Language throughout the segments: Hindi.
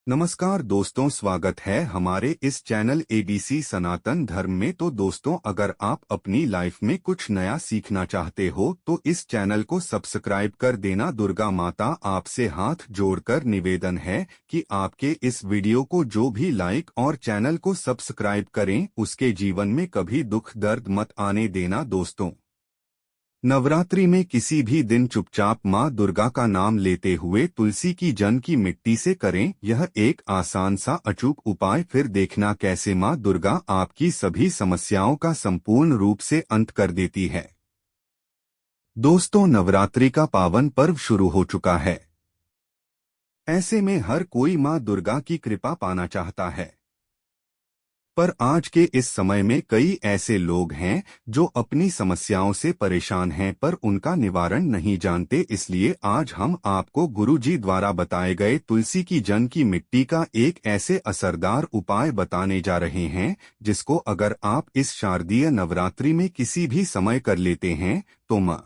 नमस्कार दोस्तों, स्वागत है हमारे इस चैनल एबीसी सनातन धर्म में। तो दोस्तों, अगर आप अपनी लाइफ में कुछ नया सीखना चाहते हो तो इस चैनल को सब्सक्राइब कर देना। दुर्गा माता आपसे हाथ जोड़कर निवेदन है कि आपके इस वीडियो को जो भी लाइक और चैनल को सब्सक्राइब करें उसके जीवन में कभी दुख दर्द मत आने देना। दोस्तों, नवरात्रि में किसी भी दिन चुपचाप माँ दुर्गा का नाम लेते हुए तुलसी की जन की मिट्टी से करें यह एक आसान सा अचूक उपाय। फिर देखना कैसे माँ दुर्गा आपकी सभी समस्याओं का संपूर्ण रूप से अंत कर देती है। दोस्तों, नवरात्रि का पावन पर्व शुरू हो चुका है। ऐसे में हर कोई माँ दुर्गा की कृपा पाना चाहता है, पर आज के इस समय में कई ऐसे लोग हैं जो अपनी समस्याओं से परेशान हैं पर उनका निवारण नहीं जानते। इसलिए आज हम आपको गुरुजी द्वारा बताए गए तुलसी की जन की मिट्टी का एक ऐसे असरदार उपाय बताने जा रहे हैं जिसको अगर आप इस शारदीय नवरात्रि में किसी भी समय कर लेते हैं तो माँ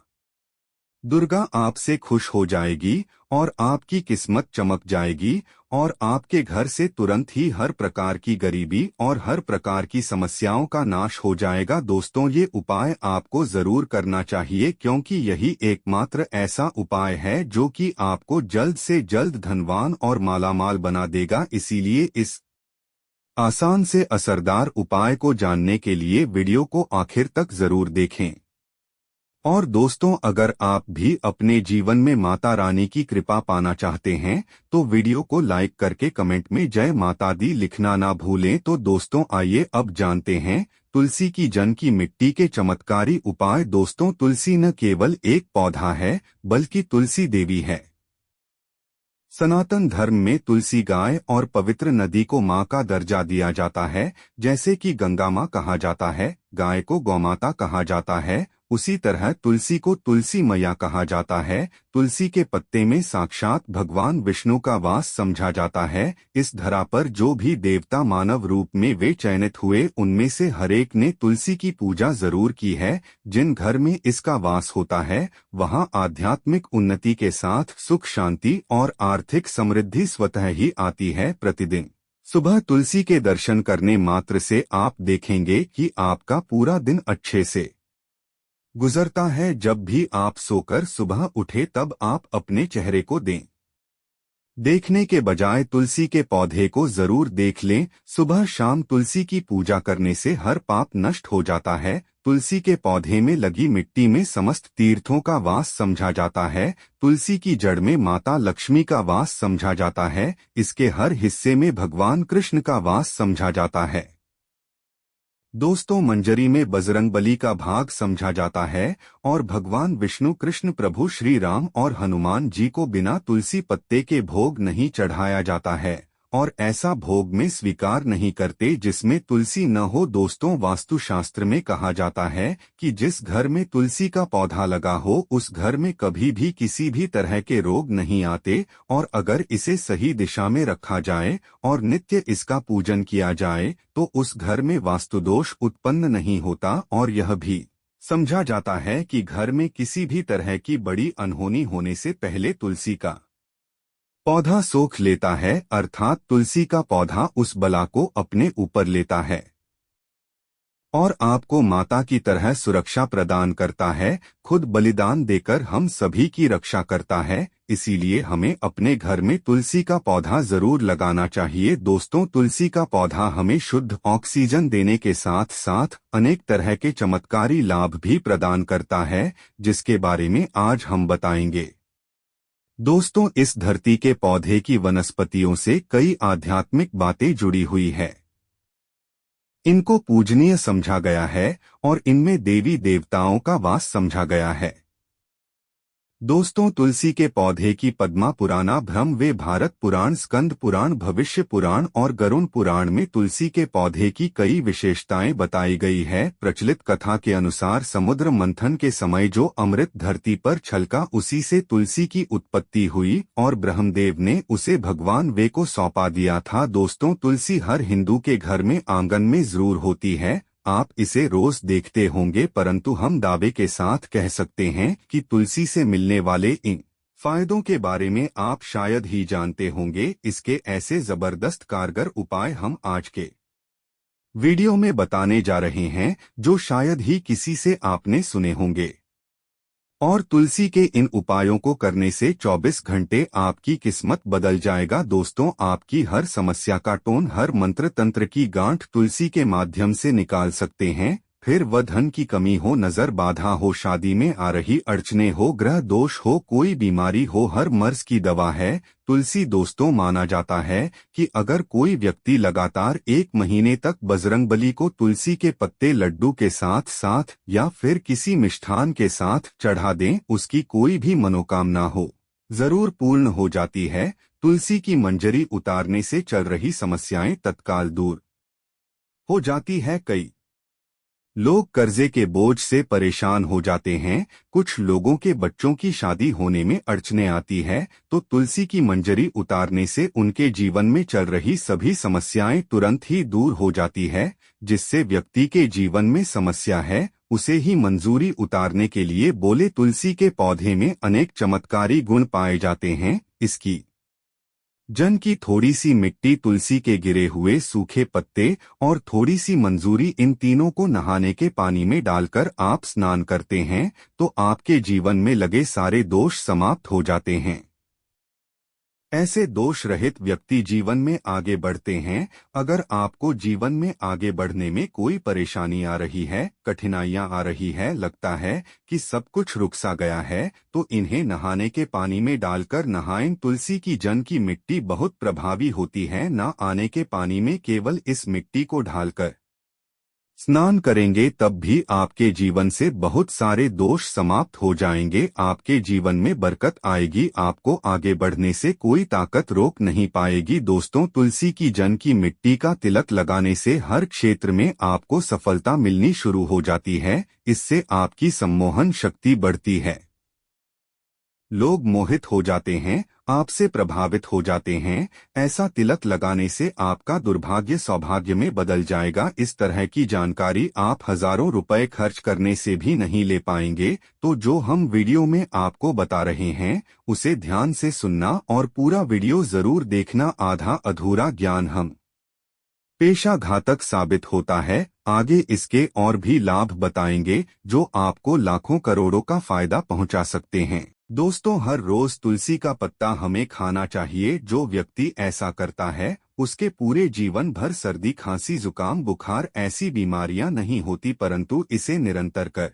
दुर्गा आपसे खुश हो जाएगी और आपकी किस्मत चमक जाएगी और आपके घर से तुरंत ही हर प्रकार की गरीबी और हर प्रकार की समस्याओं का नाश हो जाएगा। दोस्तों, ये उपाय आपको जरूर करना चाहिए क्योंकि यही एकमात्र ऐसा उपाय है जो कि आपको जल्द से जल्द धनवान और मालामाल बना देगा। इसीलिए इस आसान से असरदार उपाय को जानने के लिए वीडियो को आखिर तक जरूर देखें। और दोस्तों, अगर आप भी अपने जीवन में माता रानी की कृपा पाना चाहते हैं तो वीडियो को लाइक करके कमेंट में जय माता दी लिखना ना भूलें। तो दोस्तों, आइए अब जानते हैं तुलसी की जन की मिट्टी के चमत्कारी उपाय। दोस्तों, तुलसी न केवल एक पौधा है बल्कि तुलसी देवी है। सनातन धर्म में तुलसी गाय और पवित्र नदी को माँ का दर्जा दिया जाता है। जैसे कि गंगा माँ कहा जाता है, गाय को गौमाता कहा जाता है, उसी तरह तुलसी को तुलसी मैया कहा जाता है। तुलसी के पत्ते में साक्षात भगवान विष्णु का वास समझा जाता है। इस धरा पर जो भी देवता मानव रूप में वे चयनित हुए उनमें से हरेक ने तुलसी की पूजा जरूर की है। जिन घर में इसका वास होता है वहां आध्यात्मिक उन्नति के साथ सुख शांति और आर्थिक समृद्धि स्वतः ही आती है। प्रतिदिन सुबह तुलसी के दर्शन करने मात्र से आप देखेंगे कि आपका पूरा दिन अच्छे से गुजरता है। जब भी आप सोकर सुबह उठे तब आप अपने चेहरे को देखने के बजाय तुलसी के पौधे को जरूर देख लें। सुबह शाम तुलसी की पूजा करने से हर पाप नष्ट हो जाता है। तुलसी के पौधे में लगी मिट्टी में समस्त तीर्थों का वास समझा जाता है। तुलसी की जड़ में माता लक्ष्मी का वास समझा जाता है। इसके हर हिस्से में भगवान कृष्ण का वास समझा जाता है। दोस्तों, मंजरी में बजरंगबली का भाग समझा जाता है और भगवान विष्णु, कृष्ण प्रभु श्री राम और हनुमान जी को बिना तुलसी पत्ते के भोग नहीं चढ़ाया जाता है और ऐसा भोग में स्वीकार नहीं करते जिसमें तुलसी न हो। दोस्तों, वास्तुशास्त्र में कहा जाता है कि जिस घर में तुलसी का पौधा लगा हो उस घर में कभी भी किसी भी तरह के रोग नहीं आते और अगर इसे सही दिशा में रखा जाए और नित्य इसका पूजन किया जाए तो उस घर में वास्तुदोष उत्पन्न नहीं होता। और यह भी समझा जाता है कि घर में किसी भी तरह की बड़ी अनहोनी होने से पहले तुलसी का पौधा सोख लेता है, अर्थात तुलसी का पौधा उस बला को अपने ऊपर लेता है और आपको माता की तरह सुरक्षा प्रदान करता है। खुद बलिदान देकर हम सभी की रक्षा करता है। इसीलिए हमें अपने घर में तुलसी का पौधा जरूर लगाना चाहिए। दोस्तों, तुलसी का पौधा हमें शुद्ध ऑक्सीजन देने के साथ साथ अनेक तरह के चमत्कारी लाभ भी प्रदान करता है जिसके बारे में आज हम बताएंगे। दोस्तों, इस धरती के पौधे की वनस्पतियों से कई आध्यात्मिक बातें जुड़ी हुई है। इनको पूजनीय समझा गया है और इनमें देवी देवताओं का वास समझा गया है। दोस्तों, तुलसी के पौधे की पद्मा पुराना, ब्रह्म वे भारत पुराण, स्कंद पुराण, भविष्य पुराण और गरुण पुराण में तुलसी के पौधे की कई विशेषताएं बताई गई है। प्रचलित कथा के अनुसार समुद्र मंथन के समय जो अमृत धरती पर छलका उसी से तुलसी की उत्पत्ति हुई और ब्रह्मदेव ने उसे भगवान वे को सौंपा दिया था। दोस्तों, तुलसी हर हिंदू के घर में आंगन में जरूर होती है। आप इसे रोज देखते होंगे, परंतु हम दावे के साथ कह सकते हैं कि तुलसी से मिलने वाले इन फायदों के बारे में आप शायद ही जानते होंगे। इसके ऐसे जबरदस्त कारगर उपाय हम आज के वीडियो में बताने जा रहे हैं जो शायद ही किसी से आपने सुने होंगे। और तुलसी के इन उपायों को करने से 24 घंटे आपकी किस्मत बदल जाएगा। दोस्तों, आपकी हर समस्या का टोन, हर मंत्र तंत्र की गांठ तुलसी के माध्यम से निकाल सकते हैं। फिर वह धन की कमी हो, नजर बाधा हो, शादी में आ रही अड़चने हो, ग्रह दोष हो, कोई बीमारी हो, हर मर्ज की दवा है तुलसी। दोस्तों, माना जाता है कि अगर कोई व्यक्ति लगातार 1 महीने तक बजरंगबली को तुलसी के पत्ते लड्डू के साथ साथ या फिर किसी मिष्ठान के साथ चढ़ा दें, उसकी कोई भी मनोकामना हो जरूर पूर्ण हो जाती है। तुलसी की मंजरी उतारने से चल रही समस्याएं तत्काल दूर हो जाती है। कई लोग कर्जे के बोझ से परेशान हो जाते हैं, कुछ लोगों के बच्चों की शादी होने में अड़चने आती है, तो तुलसी की मंजरी उतारने से उनके जीवन में चल रही सभी समस्याएं तुरंत ही दूर हो जाती है। जिससे व्यक्ति के जीवन में समस्या है उसे ही मंजूरी उतारने के लिए बोले। तुलसी के पौधे में अनेक चमत्कारी गुण पाए जाते हैं। इसकी जन की थोड़ी सी मिट्टी, तुलसी के गिरे हुए सूखे पत्ते और थोड़ी सी मंजूरी, इन तीनों को नहाने के पानी में डालकर आप स्नान करते हैं तो आपके जीवन में लगे सारे दोष समाप्त हो जाते हैं। ऐसे दोष रहित व्यक्ति जीवन में आगे बढ़ते हैं। अगर आपको जीवन में आगे बढ़ने में कोई परेशानी आ रही है, कठिनाइयां आ रही है, लगता है कि सब कुछ रुक सा गया है, तो इन्हें नहाने के पानी में डालकर नहाएं। तुलसी की जन की मिट्टी बहुत प्रभावी होती है। ना आने के पानी में केवल इस मिट्टी को ढालकर स्नान करेंगे तब भी आपके जीवन से बहुत सारे दोष समाप्त हो जाएंगे। आपके जीवन में बरकत आएगी। आपको आगे बढ़ने से कोई ताकत रोक नहीं पाएगी। दोस्तों, तुलसी की जन की मिट्टी का तिलक लगाने से हर क्षेत्र में आपको सफलता मिलनी शुरू हो जाती है। इससे आपकी सम्मोहन शक्ति बढ़ती है। लोग मोहित हो जाते हैं, आपसे प्रभावित हो जाते हैं। ऐसा तिलक लगाने से आपका दुर्भाग्य सौभाग्य में बदल जाएगा। इस तरह की जानकारी आप हजारों रुपए खर्च करने से भी नहीं ले पाएंगे। तो जो हम वीडियो में आपको बता रहे हैं उसे ध्यान से सुनना और पूरा वीडियो जरूर देखना। आधा अधूरा ज्ञान हम पेशा घातक साबित होता है। आगे इसके और भी लाभ बताएंगे जो आपको लाखों करोड़ों का फायदा पहुंचा सकते हैं। दोस्तों, हर रोज तुलसी का पत्ता हमें खाना चाहिए। जो व्यक्ति ऐसा करता है उसके पूरे जीवन भर सर्दी, खांसी, जुकाम, बुखार ऐसी बीमारियां नहीं होती, परंतु इसे निरंतर कर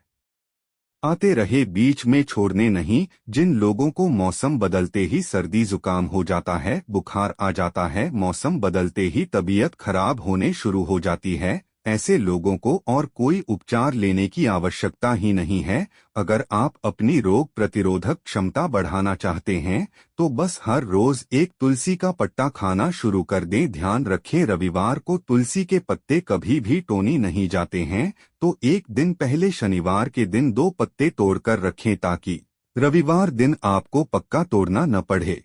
आते रहे, बीच में छोड़ने नहीं। जिन लोगों को मौसम बदलते ही सर्दी जुकाम हो जाता है, बुखार आ जाता है, मौसम बदलते ही तबीयत खराब होने शुरू हो जाती है, ऐसे लोगों को और कोई उपचार लेने की आवश्यकता ही नहीं है। अगर आप अपनी रोग प्रतिरोधक क्षमता बढ़ाना चाहते हैं तो बस हर रोज एक तुलसी का पत्ता खाना शुरू कर दें। ध्यान रखें, रविवार को तुलसी के पत्ते कभी भी टोनी नहीं जाते हैं, तो एक दिन पहले शनिवार के दिन 2 पत्ते तोड़कर रखें ताकि रविवार दिन आपको पक्का तोड़ना न पड़े।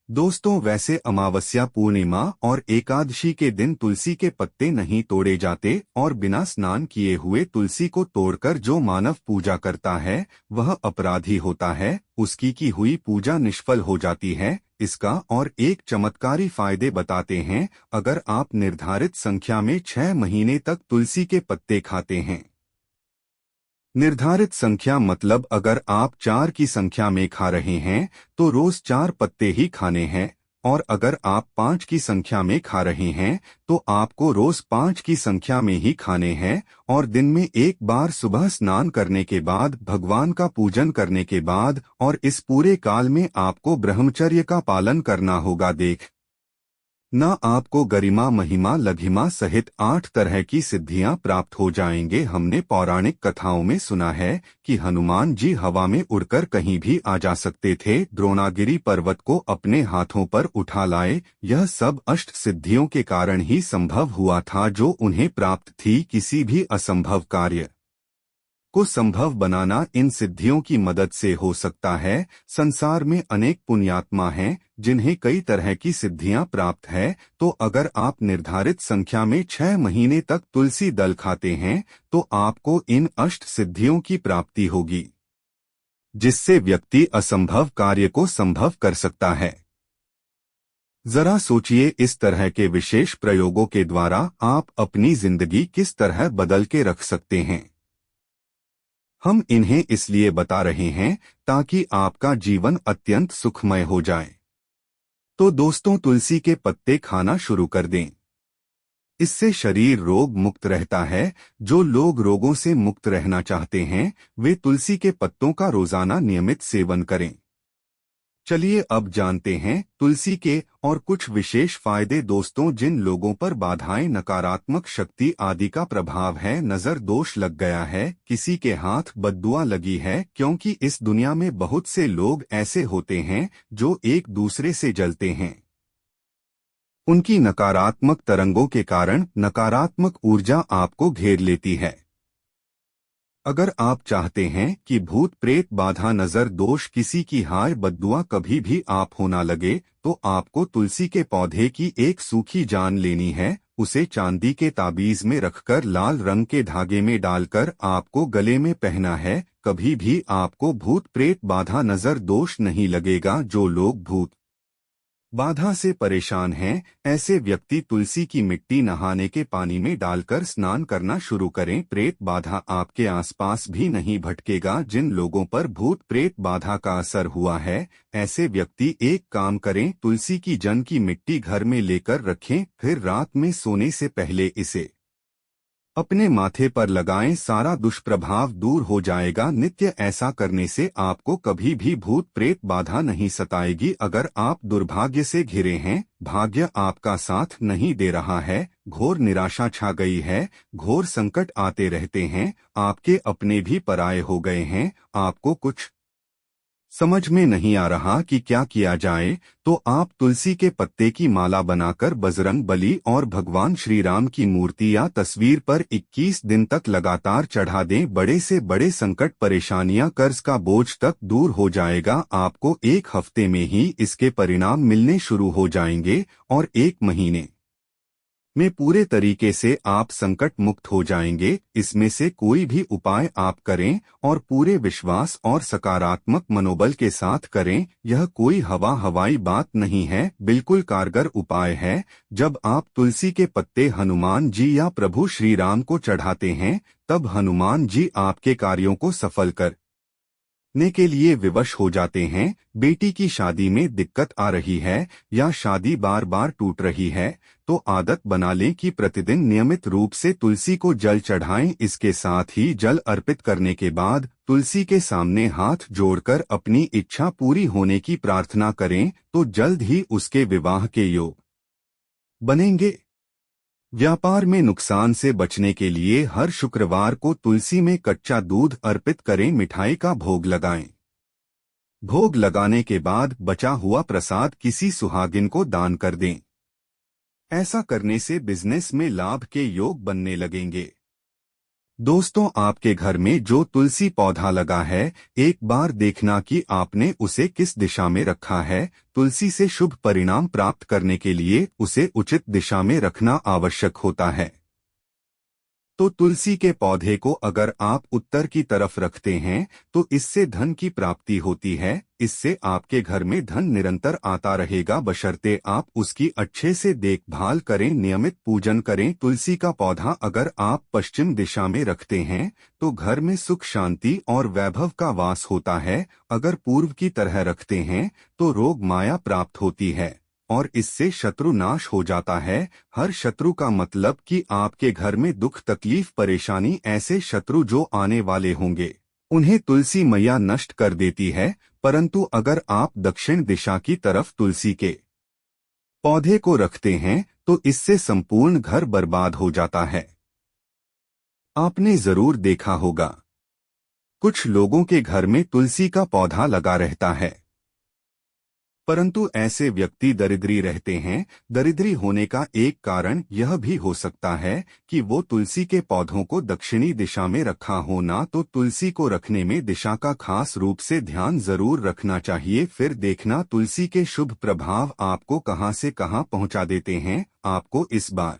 दोस्तों, वैसे अमावस्या, पूर्णिमा और एकादशी के दिन तुलसी के पत्ते नहीं तोड़े जाते और बिना स्नान किए हुए तुलसी को तोड़कर जो मानव पूजा करता है वह अपराधी होता है। उसकी की हुई पूजा निष्फल हो जाती है। इसका और एक चमत्कारी फायदे बताते हैं। अगर आप निर्धारित संख्या में 6 महीने तक तुलसी के पत्ते खाते हैं, निर्धारित संख्या मतलब अगर आप 4 की संख्या में खा रहे हैं तो रोज 4 पत्ते ही खाने हैं, और अगर आप 5 की संख्या में खा रहे हैं तो आपको रोज 5 की संख्या में ही खाने हैं, और दिन में एक बार सुबह स्नान करने के बाद, भगवान का पूजन करने के बाद, और इस पूरे काल में आपको ब्रह्मचर्य का पालन करना होगा। देख ना आपको गरिमा, महिमा, लघिमा सहित 8 तरह की सिद्धियां प्राप्त हो जाएंगे। हमने पौराणिक कथाओं में सुना है कि हनुमान जी हवा में उड़कर कहीं भी आ जा सकते थे, द्रोणागिरी पर्वत को अपने हाथों पर उठा लाए। यह सब अष्ट सिद्धियों के कारण ही संभव हुआ था जो उन्हें प्राप्त थी। किसी भी असंभव कार्य को संभव बनाना इन सिद्धियों की मदद से हो सकता है। संसार में अनेक पुण्यात्मा हैं जिन्हें कई तरह की सिद्धियां प्राप्त है। तो अगर आप निर्धारित संख्या में 6 महीने तक तुलसी दल खाते हैं तो आपको इन अष्ट सिद्धियों की प्राप्ति होगी। जिससे व्यक्ति असंभव कार्य को संभव कर सकता है। जरा सोचिए, इस तरह के विशेष प्रयोगों के द्वारा आप अपनी जिंदगी किस तरह बदल के रख सकते हैं। हम इन्हें इसलिए बता रहे हैं ताकि आपका जीवन अत्यंत सुखमय हो जाए। तो दोस्तों, तुलसी के पत्ते खाना शुरू कर दें। इससे शरीर रोग मुक्त रहता है। जो लोग रोगों से मुक्त रहना चाहते हैं वे तुलसी के पत्तों का रोजाना नियमित सेवन करें। चलिए अब जानते हैं तुलसी के और कुछ विशेष फायदे। दोस्तों, जिन लोगों पर बाधाएं, नकारात्मक शक्ति आदि का प्रभाव है, नजर दोष लग गया है, किसी के हाथ बद्दुआ लगी है, क्योंकि इस दुनिया में बहुत से लोग ऐसे होते हैं जो एक दूसरे से जलते हैं। उनकी नकारात्मक तरंगों के कारण नकारात्मक ऊर्जा आपको घेर लेती है। अगर आप चाहते हैं कि भूत प्रेत बाधा नजर दोष किसी की हाय बद्दुआ कभी भी आप हो ना लगे, तो आपको तुलसी के पौधे की एक सूखी जान लेनी है। उसे चांदी के ताबीज में रखकर लाल रंग के धागे में डालकर आपको गले में पहना है। कभी भी आपको भूत प्रेत बाधा नजर दोष नहीं लगेगा। जो लोग भूत बाधा से परेशान हैं, ऐसे व्यक्ति तुलसी की मिट्टी नहाने के पानी में डालकर स्नान करना शुरू करें। प्रेत बाधा आपके आसपास भी नहीं भटकेगा। जिन लोगों पर भूत प्रेत बाधा का असर हुआ है, ऐसे व्यक्ति एक काम करें, तुलसी की जन की मिट्टी घर में लेकर रखें, फिर रात में सोने से पहले इसे अपने माथे पर लगाएं। सारा दुष्प्रभाव दूर हो जाएगा। नित्य ऐसा करने से आपको कभी भी भूत प्रेत बाधा नहीं सताएगी। अगर आप दुर्भाग्य से घिरे हैं, भाग्य आपका साथ नहीं दे रहा है, घोर निराशा छा गई है, घोर संकट आते रहते हैं, आपके अपने भी पराये हो गए हैं, आपको कुछ समझ में नहीं आ रहा कि क्या किया जाए, तो आप तुलसी के पत्ते की माला बनाकर बजरंग बली और भगवान श्री राम की मूर्ति या तस्वीर पर 21 दिन तक लगातार चढ़ा दें। बड़े से बड़े संकट, परेशानियां, कर्ज का बोझ तक दूर हो जाएगा। आपको 1 हफ्ते में ही इसके परिणाम मिलने शुरू हो जाएंगे और 1 महीने में पूरे तरीके से आप संकट मुक्त हो जाएंगे। इसमें से कोई भी उपाय आप करें और पूरे विश्वास और सकारात्मक मनोबल के साथ करें। यह कोई हवाई बात नहीं है, बिल्कुल कारगर उपाय है। जब आप तुलसी के पत्ते हनुमान जी या प्रभु श्री राम को चढ़ाते हैं, तब हनुमान जी आपके कार्यों को सफल करने के लिए विवश हो जाते हैं। बेटी की शादी में दिक्कत आ रही है या शादी बार बार टूट रही है, तो आदत बना लें कि प्रतिदिन नियमित रूप से तुलसी को जल चढ़ाएं। इसके साथ ही जल अर्पित करने के बाद तुलसी के सामने हाथ जोड़कर अपनी इच्छा पूरी होने की प्रार्थना करें, तो जल्द ही उसके विवाह के योग बनेंगे। व्यापार में नुकसान से बचने के लिए हर शुक्रवार को तुलसी में कच्चा दूध अर्पित करें, मिठाई का भोग लगाएं। भोग लगाने के बाद बचा हुआ प्रसाद किसी सुहागिन को दान कर दें। ऐसा करने से बिजनेस में लाभ के योग बनने लगेंगे। दोस्तों, आपके घर में जो तुलसी पौधा लगा है, एक बार देखना कि आपने उसे किस दिशा में रखा है। तुलसी से शुभ परिणाम प्राप्त करने के लिए उसे उचित दिशा में रखना आवश्यक होता है। तो तुलसी के पौधे को अगर आप उत्तर की तरफ रखते हैं तो इससे धन की प्राप्ति होती है। इससे आपके घर में धन निरंतर आता रहेगा, बशर्ते आप उसकी अच्छे से देखभाल करें, नियमित पूजन करें। तुलसी का पौधा अगर आप पश्चिम दिशा में रखते हैं तो घर में सुख, शांति और वैभव का वास होता है। अगर पूर्व की तरह रखते हैं तो रोग माया प्राप्त होती है और इससे शत्रु नाश हो जाता है। हर शत्रु का मतलब कि आपके घर में दुख, तकलीफ, परेशानी, ऐसे शत्रु जो आने वाले होंगे, उन्हें तुलसी मैया नष्ट कर देती है। परंतु अगर आप दक्षिण दिशा की तरफ तुलसी के पौधे को रखते हैं तो इससे संपूर्ण घर बर्बाद हो जाता है। आपने जरूर देखा होगा, कुछ लोगों के घर में तुलसी का पौधा लगा रहता है, परंतु ऐसे व्यक्ति दरिद्री रहते हैं। दरिद्री होने का एक कारण यह भी हो सकता है कि वो तुलसी के पौधों को दक्षिणी दिशा में रखा हो ना। तो तुलसी को रखने में दिशा का खास रूप से ध्यान जरूर रखना चाहिए। फिर देखना तुलसी के शुभ प्रभाव आपको कहां से कहां पहुंचा देते हैं। आपको इस बार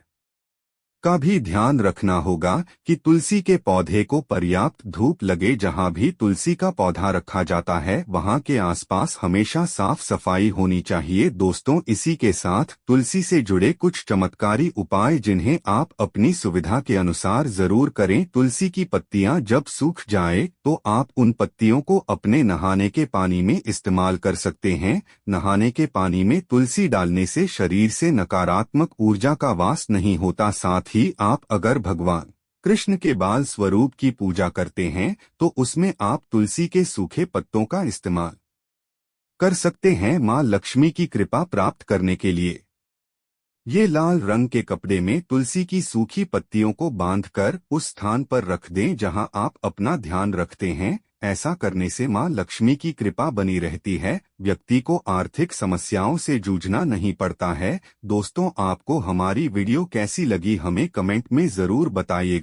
का भी ध्यान रखना होगा कि तुलसी के पौधे को पर्याप्त धूप लगे। जहाँ भी तुलसी का पौधा रखा जाता है वहाँ के आसपास हमेशा साफ सफाई होनी चाहिए। दोस्तों, इसी के साथ तुलसी से जुड़े कुछ चमत्कारी उपाय जिन्हें आप अपनी सुविधा के अनुसार जरूर करें। तुलसी की पत्तियां जब सूख जाए तो आप उन पत्तियों को अपने नहाने के पानी में इस्तेमाल कर सकते हैं। नहाने के पानी में तुलसी डालने से शरीर से नकारात्मक ऊर्जा का वास नहीं होता। साथ ही आप अगर भगवान कृष्ण के बाल स्वरूप की पूजा करते हैं तो उसमें आप तुलसी के सूखे पत्तों का इस्तेमाल कर सकते हैं मां लक्ष्मी की कृपा प्राप्त करने के लिए। ये लाल रंग के कपड़े में तुलसी की सूखी पत्तियों को बांधकर उस स्थान पर रख दें जहां आप अपना ध्यान रखते हैं। ऐसा करने से मां लक्ष्मी की कृपा बनी रहती है, व्यक्ति को आर्थिक समस्याओं से जूझना नहीं पड़ता है। दोस्तों, आपको हमारी वीडियो कैसी लगी हमें कमेंट में जरूर बताइएगा।